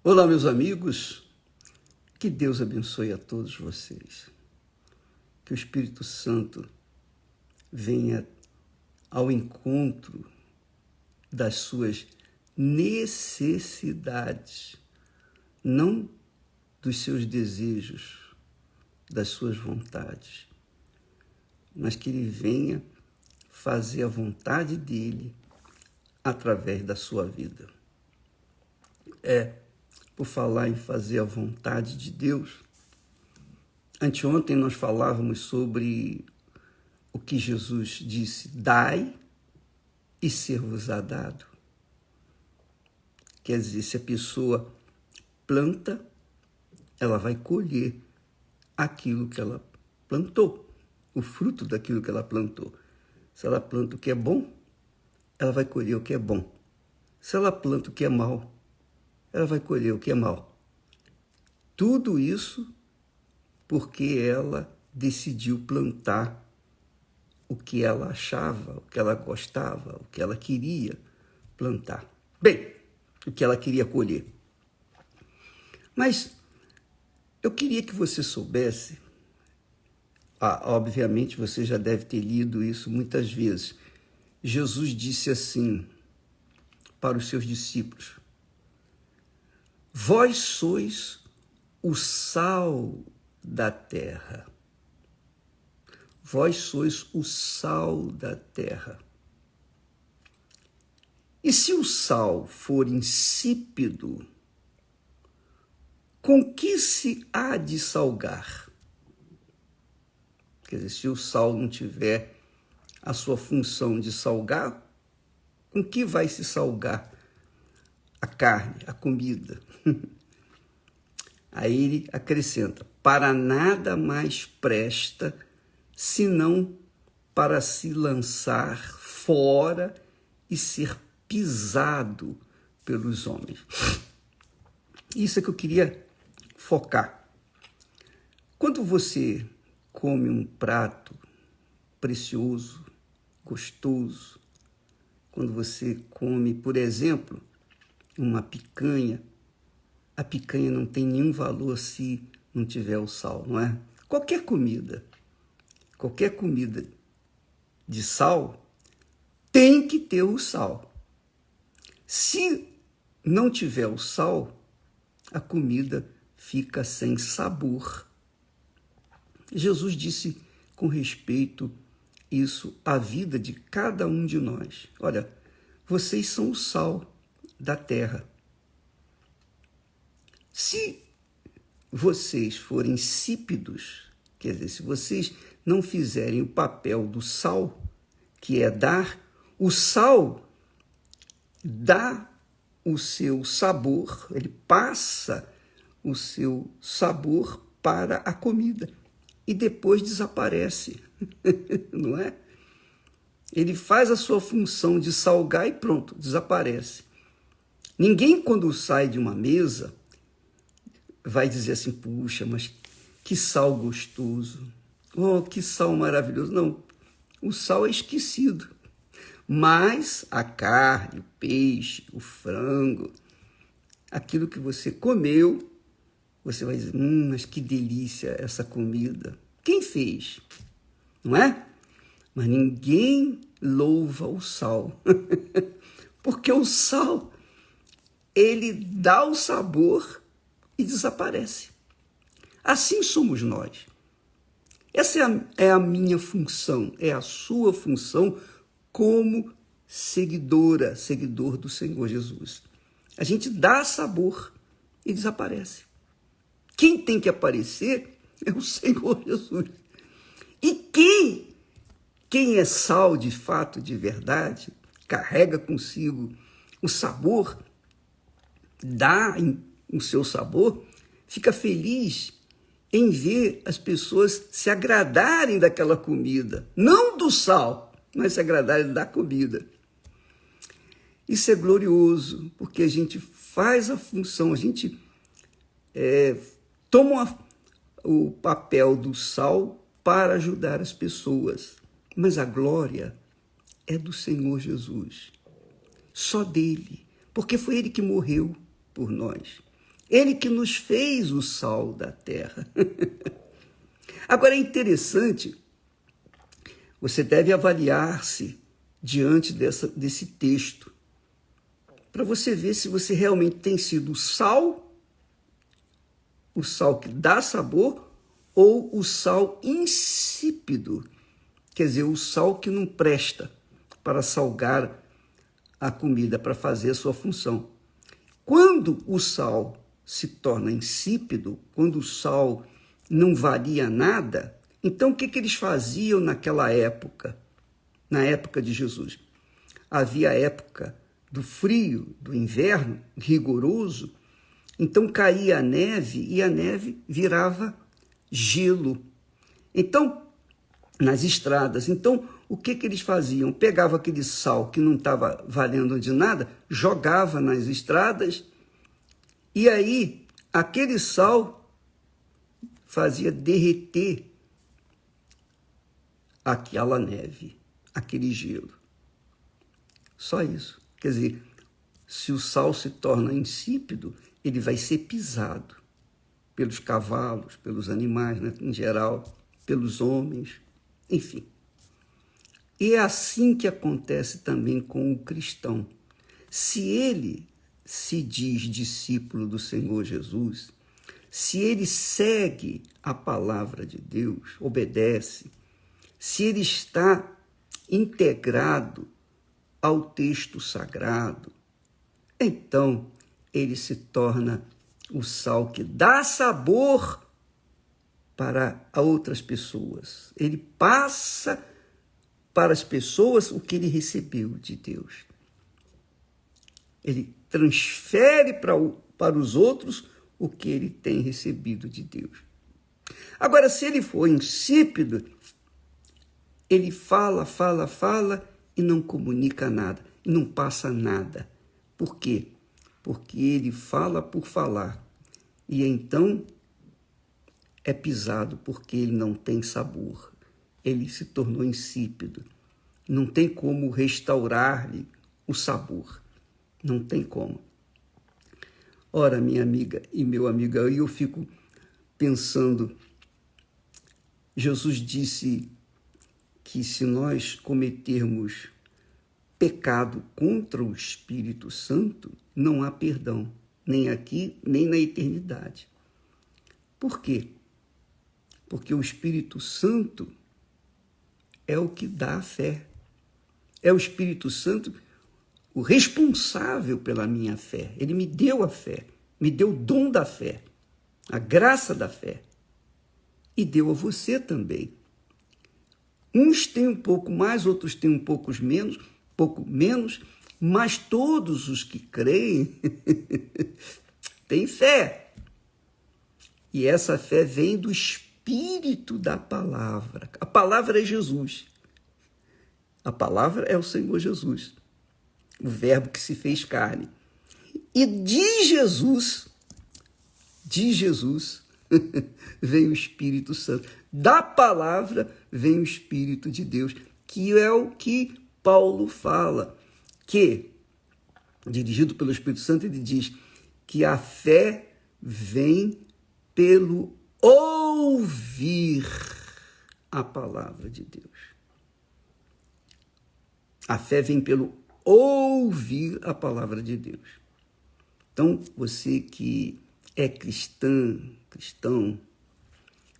Olá, meus amigos, que Deus abençoe a todos vocês, que o Espírito Santo venha ao encontro das suas necessidades, não dos seus desejos, das suas vontades, mas que Ele venha fazer a vontade dEle através da sua vida. Por falar em fazer a vontade de Deus, anteontem nós falávamos sobre o que Jesus disse: dai e ser-vos-á dado. Quer dizer, se a pessoa planta, ela vai colher aquilo que ela plantou, o fruto daquilo que ela plantou. Se ela planta o que é bom, ela vai colher o que é bom. Se ela planta o que é mal, ela vai colher o que é mal. Tudo isso porque ela decidiu plantar o que ela achava, o que ela gostava, o que ela queria plantar. Bem, o que ela queria colher. Mas eu queria que você soubesse, obviamente você já deve ter lido isso muitas vezes. Jesus disse assim para os seus discípulos: vós sois o sal da terra. Vós sois o sal da terra. E se o sal for insípido, com que se há de salgar? Quer dizer, se o sal não tiver a sua função de salgar, com que vai se salgar a carne, a comida? Aí ele acrescenta: para nada mais presta, senão para se lançar fora e ser pisado pelos homens. Isso é que eu queria focar. Quando você come um prato precioso, gostoso, quando você come, por exemplo, uma picanha, a picanha não tem nenhum valor se não tiver o sal, não é? Qualquer comida de sal tem que ter o sal. Se não tiver o sal, a comida fica sem sabor. Jesus disse com respeito isso à vida de cada um de nós. Olha, vocês são o sal da terra. Se vocês forem insípidos, quer dizer, se vocês não fizerem o papel do sal, que é dar, o sal dá o seu sabor, ele passa o seu sabor para a comida e depois desaparece, não é? Ele faz a sua função de salgar e pronto, desaparece. Ninguém, quando sai de uma mesa, vai dizer assim: puxa, mas que sal gostoso, oh, que sal maravilhoso. Não, o sal é esquecido. Mas a carne, o peixe, o frango, aquilo que você comeu, você vai dizer: mas que delícia essa comida. Quem fez? Não é? Mas ninguém louva o sal. Porque o sal, ele dá o sabor e desaparece. Assim somos nós. Essa é a minha função, é a sua função como seguidor do Senhor Jesus. A gente dá sabor e desaparece. Quem tem que aparecer é o Senhor Jesus. E quem é sal de fato, de verdade, carrega consigo o sabor, dá o seu sabor, fica feliz em ver as pessoas se agradarem daquela comida, não do sal, mas se agradarem da comida. Isso é glorioso, porque a gente faz a função, a gente toma o papel do sal para ajudar as pessoas. Mas a glória é do Senhor Jesus, só dele, porque foi ele que morreu por nós. Ele que nos fez o sal da terra. Agora é interessante, você deve avaliar-se diante desse texto, para você ver se você realmente tem sido o sal que dá sabor, ou o sal insípido, quer dizer, o sal que não presta para salgar a comida, para fazer a sua função. Quando o sal se torna insípido, quando o sal não valia nada, então o que eles faziam naquela época, na época de Jesus? Havia a época do frio, do inverno rigoroso, então caía a neve e a neve virava gelo. Então, nas estradas, então o que eles faziam? Pegavam aquele sal que não estava valendo de nada, jogava nas estradas, e aí aquele sal fazia derreter aquela neve, aquele gelo. Só isso. Quer dizer, se o sal se torna insípido, ele vai ser pisado pelos cavalos, pelos animais, né, em geral, pelos homens, enfim. E é assim que acontece também com o cristão. Se ele se diz discípulo do Senhor Jesus, se ele segue a palavra de Deus, obedece, se ele está integrado ao texto sagrado, então ele se torna o sal que dá sabor para outras pessoas. Ele passa para as pessoas o que ele recebeu de Deus. Ele transfere para os outros o que ele tem recebido de Deus. Agora, se ele for insípido, ele fala e não comunica nada, e não passa nada. Por quê? Porque ele fala por falar, e então é pisado porque ele não tem sabor. Ele se tornou insípido. Não tem como restaurar-lhe o sabor. Não tem como. Ora, minha amiga e meu amigo, aí eu fico pensando, Jesus disse que se nós cometermos pecado contra o Espírito Santo, não há perdão, nem aqui, nem na eternidade. Por quê? Porque o Espírito Santo é o que dá a fé. É o Espírito Santo o responsável pela minha fé. Ele me deu a fé, me deu o dom da fé, a graça da fé. E deu a você também. Uns têm um pouco mais, outros têm um pouco menos, mas todos os que creem têm fé. E essa fé vem do Espírito da palavra. A palavra é Jesus. A palavra é o Senhor Jesus, o verbo que se fez carne. E de Jesus vem o Espírito Santo. Da palavra vem o Espírito de Deus, que é o que Paulo fala, que, dirigido pelo Espírito Santo, ele diz que a fé vem pelo ouvir a palavra de Deus. A fé vem pelo ouvir a palavra de Deus. Então, você que é cristão,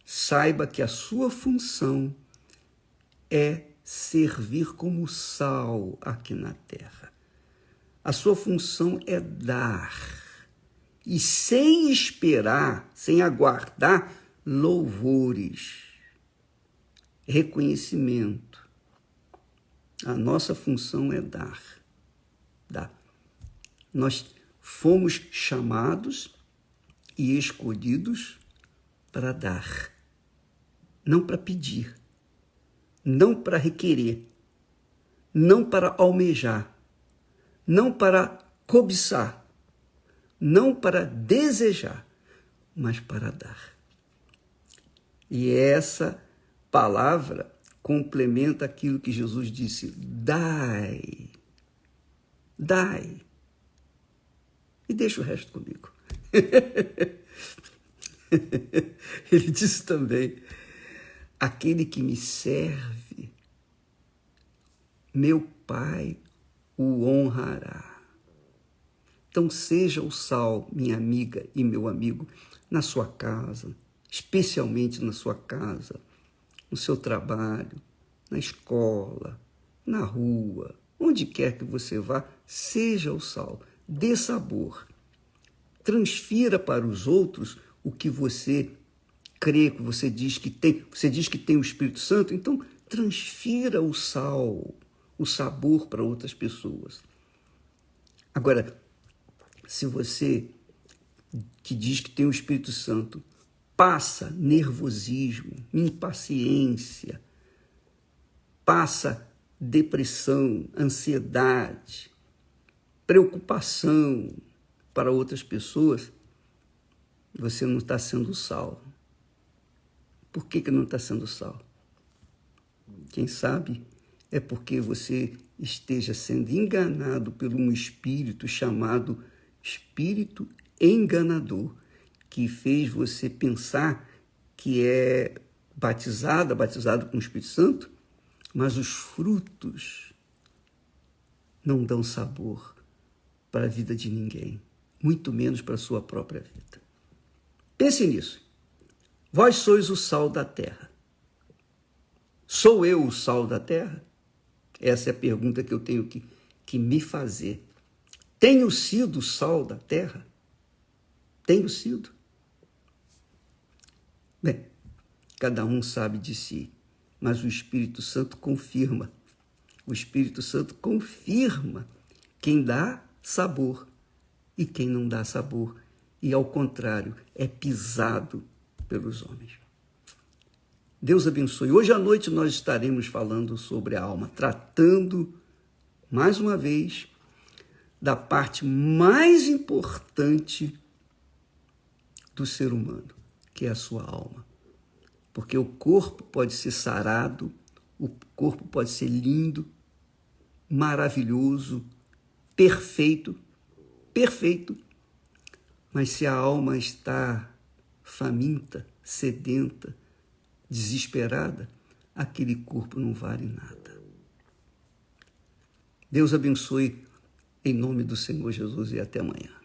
saiba que a sua função é servir como sal aqui na terra. A sua função é dar. E sem esperar, sem aguardar louvores, reconhecimento. A nossa função é dar. Nós fomos chamados e escolhidos para dar, não para pedir, não para requerer, não para almejar, não para cobiçar, não para desejar, mas para dar. E essa palavra complementa aquilo que Jesus disse: dai. E deixa o resto comigo. Ele disse também: aquele que me serve, meu Pai o honrará. Então seja o sal, minha amiga e meu amigo, na sua casa, especialmente na sua casa, no seu trabalho, na escola, na rua, onde quer que você vá, seja o sal, dê sabor. Transfira para os outros o que você crê, que você diz que tem. Você diz que tem o Espírito Santo, então transfira o sal, o sabor para outras pessoas. Agora, se você que diz que tem o Espírito Santo passa nervosismo, impaciência, passa depressão, ansiedade, preocupação para outras pessoas, você não está sendo sal. Por que não está sendo sal? Quem sabe é porque você esteja sendo enganado por um espírito chamado espírito enganador, que fez você pensar que é batizado com o Espírito Santo, mas os frutos não dão sabor para a vida de ninguém, muito menos para a sua própria vida. Pense nisso. Vós sois o sal da terra. Sou eu o sal da terra? Essa é a pergunta que eu tenho que me fazer. Tenho sido o sal da terra? Tenho sido? Bem, cada um sabe de si, mas o Espírito Santo confirma. O Espírito Santo confirma quem dá sabor e quem não dá sabor. E, ao contrário, é pisado pelos homens. Deus abençoe. Hoje à noite nós estaremos falando sobre a alma, tratando, mais uma vez, da parte mais importante do ser humano, que é a sua alma. Porque o corpo pode ser sarado, o corpo pode ser lindo, maravilhoso, perfeito, mas se a alma está faminta, sedenta, desesperada, aquele corpo não vale nada. Deus abençoe em nome do Senhor Jesus e até amanhã.